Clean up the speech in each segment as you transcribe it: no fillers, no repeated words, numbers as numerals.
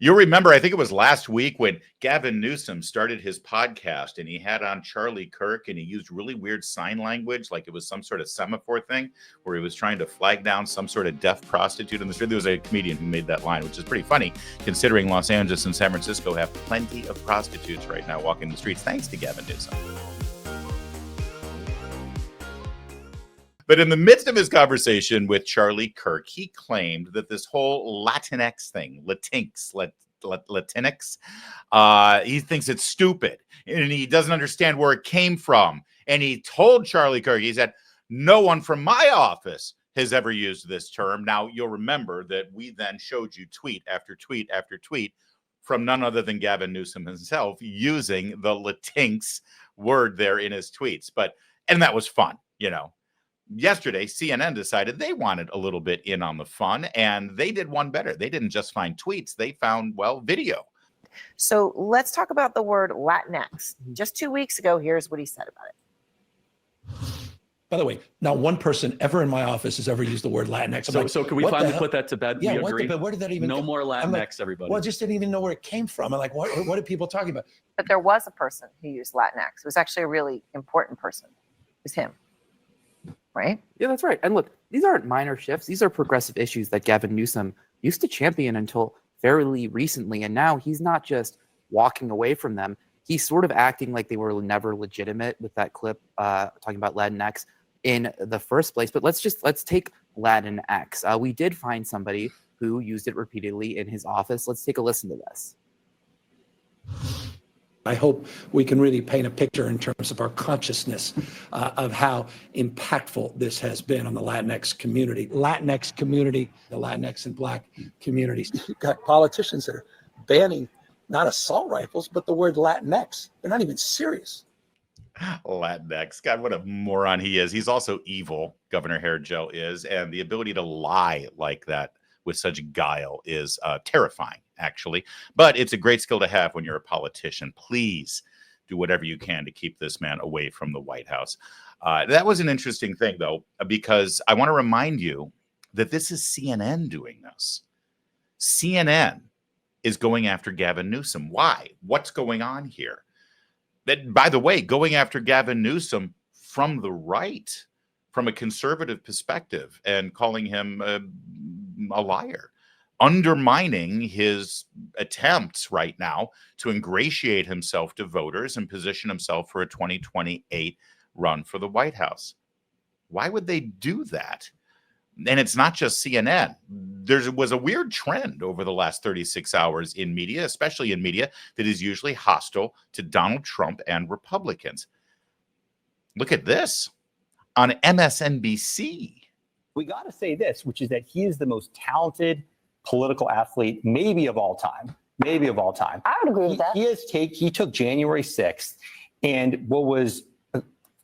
You'll remember, I think it was last week when Gavin Newsom started his podcast and he had on Charlie Kirk and he used really weird sign language, like it was some sort of semaphore thing where he was trying to flag down some sort of deaf prostitute in the street. There was a comedian who made that line, which is pretty funny considering Los Angeles and San Francisco have plenty of prostitutes right now walking the streets, thanks to Gavin Newsom. But in the midst of his conversation with Charlie Kirk, he claimed that this whole Latinx thing, Latinx, he thinks it's stupid and he doesn't understand where it came from. And he told Charlie Kirk, he said, no one from my office has ever used this term. Now, you'll remember that we then showed you tweet after tweet after tweet from none other than Gavin Newsom himself using the Latinx word there in his tweets. And that was fun, you know. Yesterday, CNN decided they wanted a little bit in on the fun, and they did one better. They didn't just find tweets. They found, well, video. So let's talk about the word Latinx. Just 2 weeks ago, here's what he said about it. By the way, not one person ever in my office has ever used the word Latinx. So can we finally put that to bed? Yeah, we agree? where did that even No come? more Latinx, like, everybody. Well, I just didn't even know where it came from. I'm like, what are people talking about? But there was a person who used Latinx. It was actually a really important person. It was him. Right? Yeah, that's right. And look, these aren't minor shifts. These are progressive issues that Gavin Newsom used to champion until fairly recently. And now he's not just walking away from them. He's sort of acting like they were never legitimate with that clip talking about Latinx in the first place. But let's take Latinx. We did find somebody who used it repeatedly in his office. Let's take a listen to this. I hope we can really paint a picture in terms of our consciousness of how impactful this has been on the Latinx community. The Latinx and Black communities. You've got politicians that are banning not assault rifles, but the word Latinx. They're not even serious. Latinx. God, what a moron he is. He's also evil, Governor Hairgel is, and the ability to lie like that with such guile is terrifying, actually. But it's a great skill to have when you're a politician. Please do whatever you can to keep this man away from the White House. That was an interesting thing, though, because I want to remind you that this is CNN doing this. CNN is going after Gavin Newsom. Why? What's going on here? That, by the way, going after Gavin Newsom from the right, from a conservative perspective, and calling him a liar, undermining his attempts right now to ingratiate himself to voters and position himself for a 2028 run for the White House. Why would they do that? And it's not just CNN. There was a weird trend over the last 36 hours in media, especially in media that is usually hostile to Donald Trump and Republicans. Look at this on MSNBC. We got to say this, which is that he is the most talented political athlete, maybe of all time. I would agree with that. He took January 6th and what was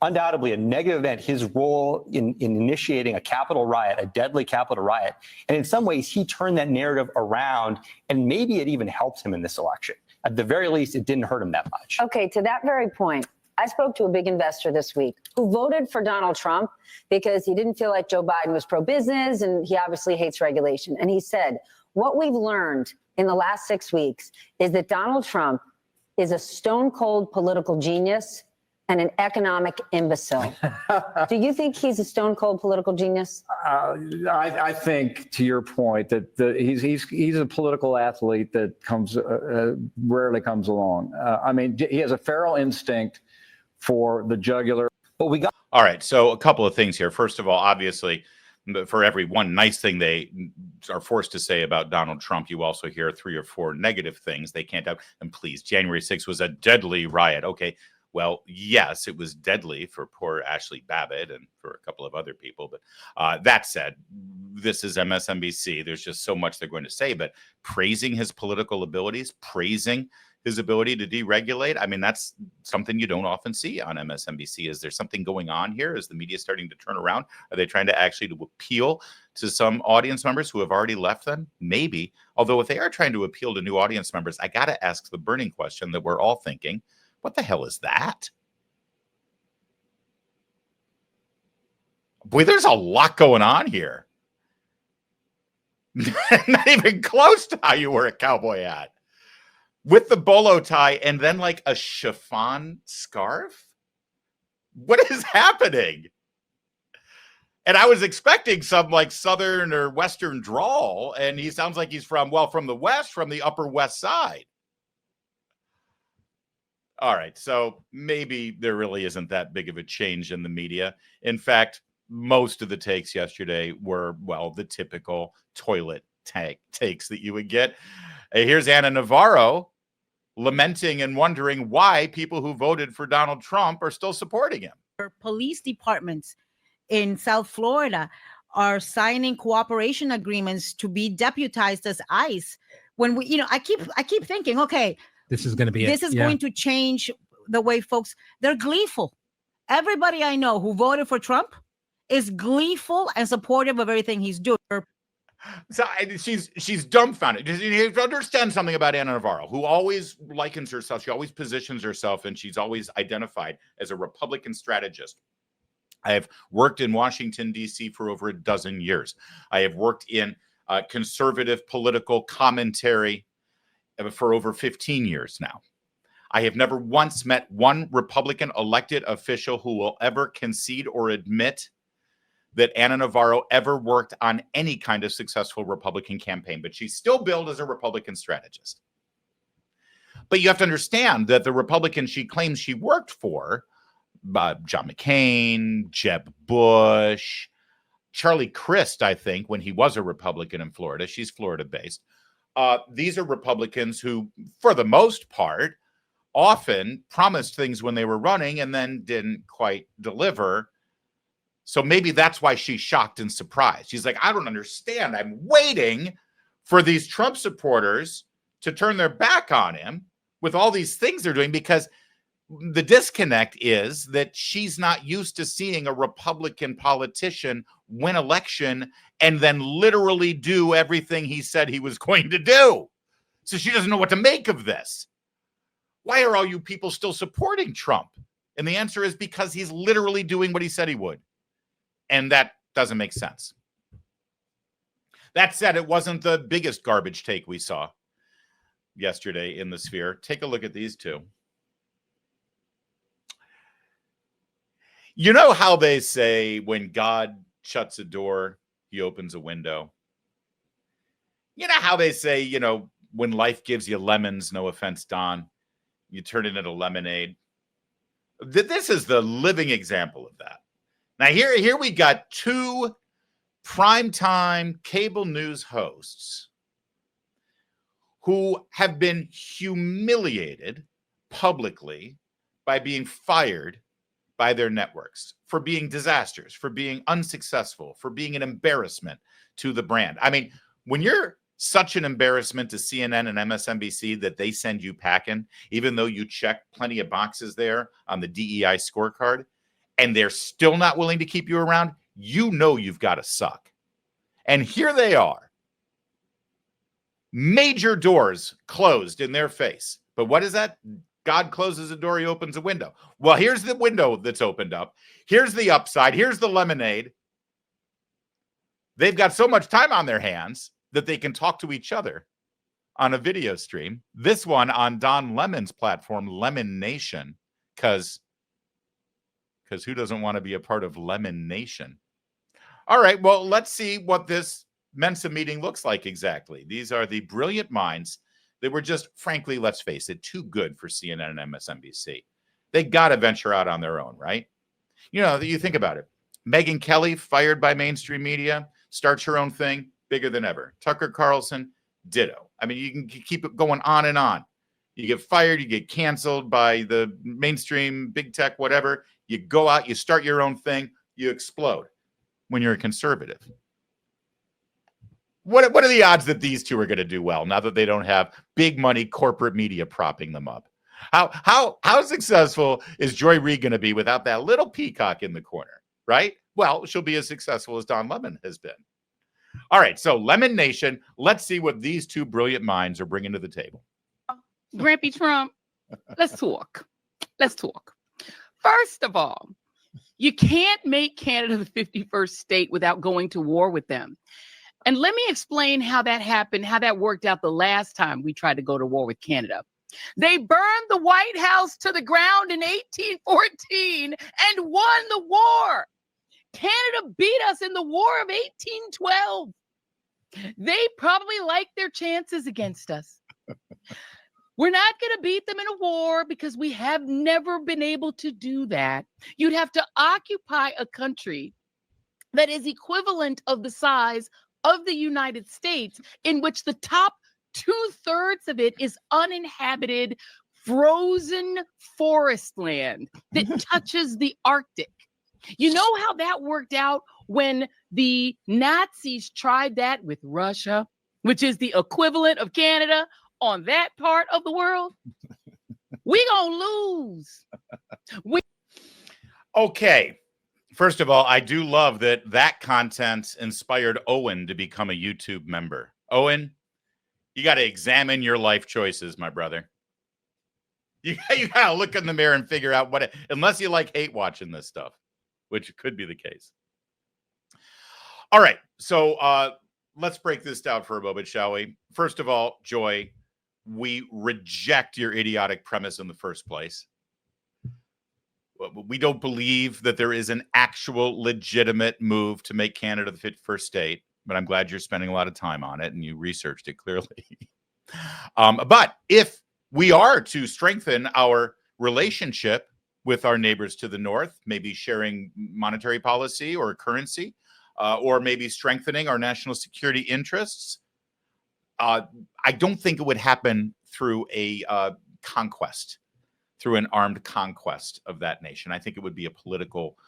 undoubtedly a negative event, his role in initiating a Capitol riot, a deadly Capitol riot. And in some ways, he turned that narrative around, and maybe it even helped him in this election. At the very least, it didn't hurt him that much. Okay, to that very point, I spoke to a big investor this week who voted for Donald Trump because he didn't feel like Joe Biden was pro-business and he obviously hates regulation. And he said, what we've learned in the last 6 weeks is that Donald Trump is a stone cold political genius and an economic imbecile. Do you think he's a stone cold political genius? I think, to your point, that he's a political athlete that rarely comes along. I mean, he has a feral instinct for the jugular. But we got. All right. So a couple of things here. First of all, obviously, for every one nice thing they are forced to say about Donald Trump, you also hear 3 or 4 negative things they can't have. And please, January 6th was a deadly riot. Okay. Well, yes, it was deadly for poor Ashley Babbitt and for a couple of other people. But that said, this is MSNBC. There's just so much they're going to say. But praising his political abilities, praising his ability to deregulate, I mean, that's something you don't often see on MSNBC. Is there something going on here? Is the media starting to turn around? Are they trying to actually appeal to some audience members who have already left them? Maybe. Although if they are trying to appeal to new audience members, I got to ask the burning question that we're all thinking. What the hell is that? Boy, there's a lot going on here. Not even close to how you wear a cowboy hat. With the bolo tie and then like a chiffon scarf? What is happening? And I was expecting some like Southern or Western drawl, and he sounds like he's from the West, from the Upper West Side. All right, so maybe there really isn't that big of a change in the media. In fact, most of the takes yesterday were, well, the typical toilet takes that you would get. Here's Ana Navarro lamenting and wondering why people who voted for Donald Trump are still supporting him. Police departments in South Florida are signing cooperation agreements to be deputized as ICE. When we, I keep thinking, okay, this is going to be this is going to change the way folks, they're gleeful. Everybody I know who voted for Trump is gleeful and supportive of everything he's doing. So she's dumbfounded. You understand something about Ana Navarro, who always likens herself. She always positions herself, and she's always identified as a Republican strategist. I have worked in Washington, D.C. for over a dozen years. I have worked in conservative political commentary for over 15 years now. I have never once met one Republican elected official who will ever concede or admit that Ana Navarro ever worked on any kind of successful Republican campaign, but she's still billed as a Republican strategist. But you have to understand that the Republicans she claims she worked for, John McCain, Jeb Bush, Charlie Crist, I think, when he was a Republican in Florida, she's Florida-based. These are Republicans who, for the most part, often promised things when they were running and then didn't quite deliver. So maybe that's why she's shocked and surprised. She's like, I don't understand. I'm waiting for these Trump supporters to turn their back on him with all these things they're doing, because the disconnect is that she's not used to seeing a Republican politician win election and then literally do everything he said he was going to do. So she doesn't know what to make of this. Why are all you people still supporting Trump? And the answer is because he's literally doing what he said he would. And that doesn't make sense. That said, it wasn't the biggest garbage take we saw yesterday in the sphere. Take a look at these two. You know how they say when God shuts a door, he opens a window? You know how they say, when life gives you lemons, no offense, Don, you turn it into lemonade? This is the living example of that. Now, here we got two primetime cable news hosts who have been humiliated publicly by being fired by their networks for being disasters, for being unsuccessful, for being an embarrassment to the brand. I mean, when you're such an embarrassment to CNN and MSNBC that they send you packing, even though you check plenty of boxes there on the DEI scorecard, and they're still not willing to keep you around, you've got to suck. And here they are. Major doors closed in their face. But what is that? God closes a door, he opens a window. Well, here's the window that's opened up. Here's the upside. Here's the lemonade. They've got so much time on their hands that they can talk to each other on a video stream. This one on Don Lemon's platform, Lemon Nation, because who doesn't want to be a part of Lemon Nation? All right, well, let's see what this Mensa meeting looks like exactly. These are the brilliant minds that were just, frankly, let's face it, too good for CNN and MSNBC. They got to venture out on their own, right? You think about it. Megyn Kelly, fired by mainstream media, starts her own thing, bigger than ever. Tucker Carlson, ditto. I mean, you can keep it going on and on. You get fired, you get canceled by the mainstream, big tech, whatever. You go out, you start your own thing, you explode when you're a conservative. What are the odds that these two are going to do well now that they don't have big money corporate media propping them up? How successful is Joy Reid going to be without that little peacock in the corner, right? Well, she'll be as successful as Don Lemon has been. All right, so Lemon Nation, let's see what these two brilliant minds are bringing to the table. Grampy Trump, let's talk. First of all, you can't make Canada the 51st state without going to war with them. And let me explain how that happened, how that worked out the last time we tried to go to war with Canada. They burned the White House to the ground in 1814 and won the war. Canada beat us in the War of 1812. They probably like their chances against us. We're not going to beat them in a war because we have never been able to do that. You'd have to occupy a country that is equivalent of the size of the United States, in which the top 2/3 of it is uninhabited, frozen forest land that touches the Arctic. You know how that worked out when the Nazis tried that with Russia, which is the equivalent of Canada on that part of the world? We gonna lose. Okay. First of all, I do love that content inspired Owen to become a YouTube member. Owen, you got to examine your life choices, my brother. You got to look in the mirror and figure out unless you like hate watching this stuff, which could be the case. All right. So let's break this down for a moment, shall we? First of all, Joy, we reject your idiotic premise in the first place. We don't believe that there is an actual legitimate move to make Canada the 51st state, but I'm glad you're spending a lot of time on it and you researched it clearly. But if we are to strengthen our relationship with our neighbors to the north, maybe sharing monetary policy or currency, or maybe strengthening our national security interests, I don't think it would happen through a conquest. Through an armed conquest of that nation. I think it would be a political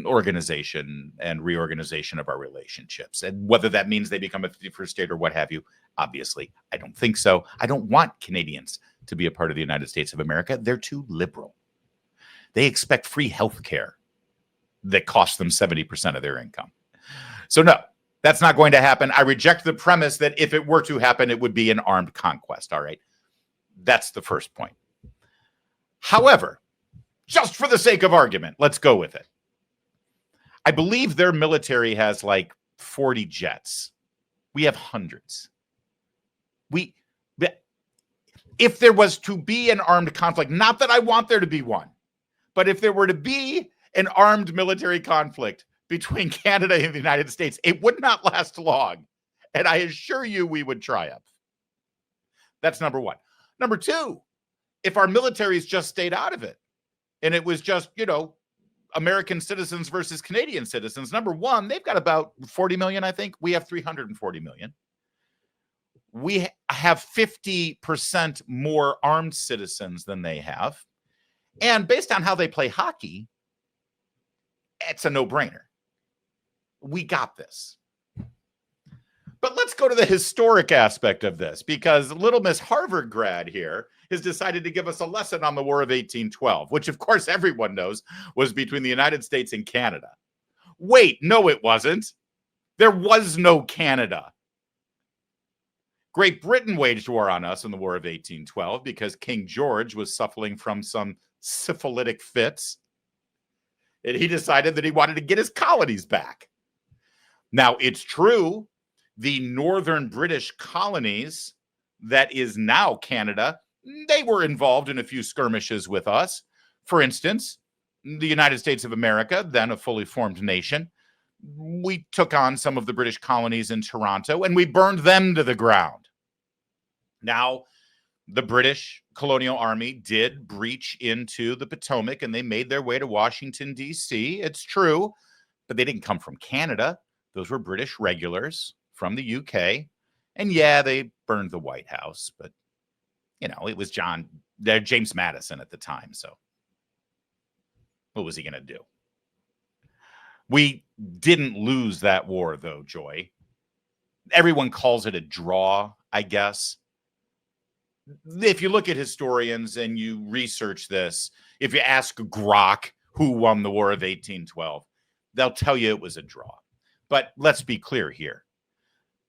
organization and reorganization of our relationships. And whether that means they become a 51st state or what have you, obviously, I don't think so. I don't want Canadians to be a part of the United States of America. They're too liberal. They expect free health care that costs them 70% of their income. So no, that's not going to happen. I reject the premise that if it were to happen, it would be an armed conquest. All right. That's the first point. However, just for the sake of argument, let's go with it. I believe their military has like 40 jets. We have hundreds. If there was to be an armed conflict, not that I want there to be one, but if there were to be an armed military conflict between Canada and the United States, it would not last long. And I assure you we would triumph. That's number one. Number two, if our militaries just stayed out of it and it was just, American citizens versus Canadian citizens, number one, they've got about 40 million, I think. We have 340 million. We have 50% more armed citizens than they have. And based on how they play hockey, it's a no-brainer. We got this. But let's go to the historic aspect of this, because little Miss Harvard grad here has decided to give us a lesson on the War of 1812, which of course everyone knows was between the United States and Canada. Wait, no, it wasn't. There was no Canada. Great Britain waged war on us in the War of 1812 because King George was suffering from some syphilitic fits. And he decided that he wanted to get his colonies back. Now, it's true, the northern British colonies, that is now Canada, they were involved in a few skirmishes with us. For instance, the United States of America, then a fully formed nation, we took on some of the British colonies in Toronto and we burned them to the ground. Now, the British colonial army did breach into the Potomac and they made their way to Washington, D.C. It's true, but they didn't come from Canada. Those were British regulars from the UK. And yeah, they burned the White House, but it was James Madison at the time. So what was he going to do? We didn't lose that war, though, Joy. Everyone calls it a draw, I guess. If you look at historians and you research this, if you ask Grok who won the War of 1812, they'll tell you it was a draw. But let's be clear here.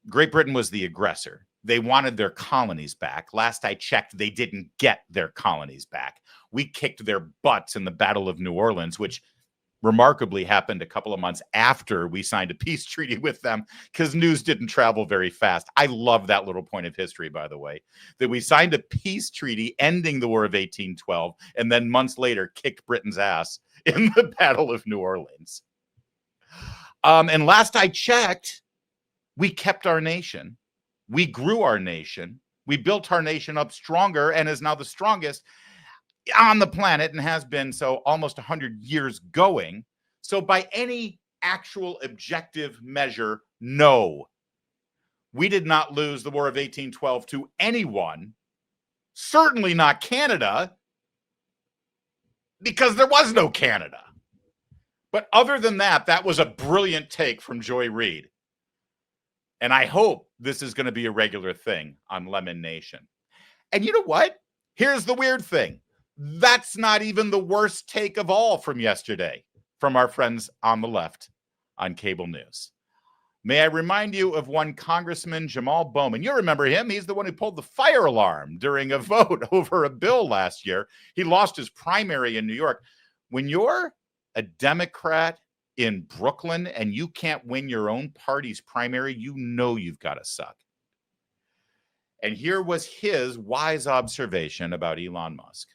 Great Britain was the aggressor. They wanted their colonies back. Last I checked, they didn't get their colonies back. We kicked their butts in the Battle of New Orleans, which remarkably happened a couple of months after we signed a peace treaty with them, because news didn't travel very fast. I love that little point of history, by the way, that we signed a peace treaty ending the War of 1812, and then months later kicked Britain's ass in the Battle of New Orleans. And last I checked, we kept our nation. We grew our nation. We built our nation up stronger and is now the strongest on the planet, and has been so almost 100 years going. So by any actual objective measure, no, we did not lose the War of 1812 to anyone, certainly not Canada, because there was no Canada. But other than that, that was a brilliant take from Joy Reid. And I hope this is going to be a regular thing on Lemon Nation. And you know what? Here's the weird thing. That's not even the worst take of all from yesterday from our friends on the left on cable news. May I remind you of one Congressman Jamal Bowman. You remember him. He's the one who pulled the fire alarm during a vote over a bill last year. He lost his primary in New York. When you're a Democrat in Brooklyn and you can't win your own party's primary, you know you've got to suck. And here was his wise observation about Elon Musk.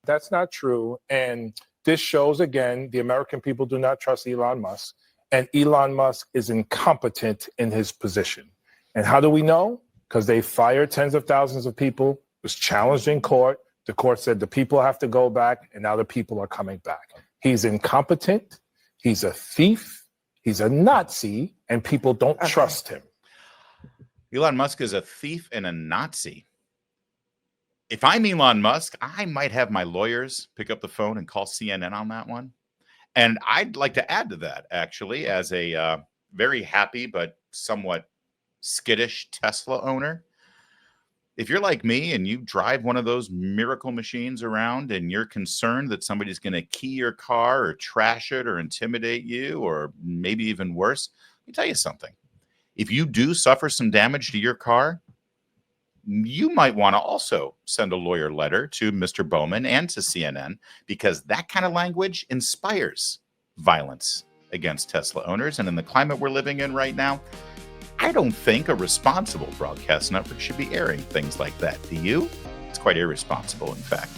That's not true. And this shows, again, the American people do not trust Elon Musk. And Elon Musk is incompetent in his position. And how do we know? Because they fired tens of thousands of people, it was challenged in court. The court said the people have to go back, and now the people are coming back. He's incompetent. He's a thief. He's a Nazi, and people don't trust him. Elon Musk is a thief and a Nazi. If I'm Elon Musk, I might have my lawyers pick up the phone and call CNN on that one. And I'd like to add to that, actually, as a very happy but somewhat skittish Tesla owner. If you're like me and you drive one of those miracle machines around and you're concerned that somebody's going to key your car or trash it or intimidate you, or maybe even worse, let me tell you something. If you do suffer some damage to your car, you might want to also send a lawyer letter to Mr. Bowman and to CNN, because that kind of language inspires violence against Tesla owners. And in the climate we're living in right now, I don't think a responsible broadcast network should be airing things like that. Do you? It's quite irresponsible, in fact.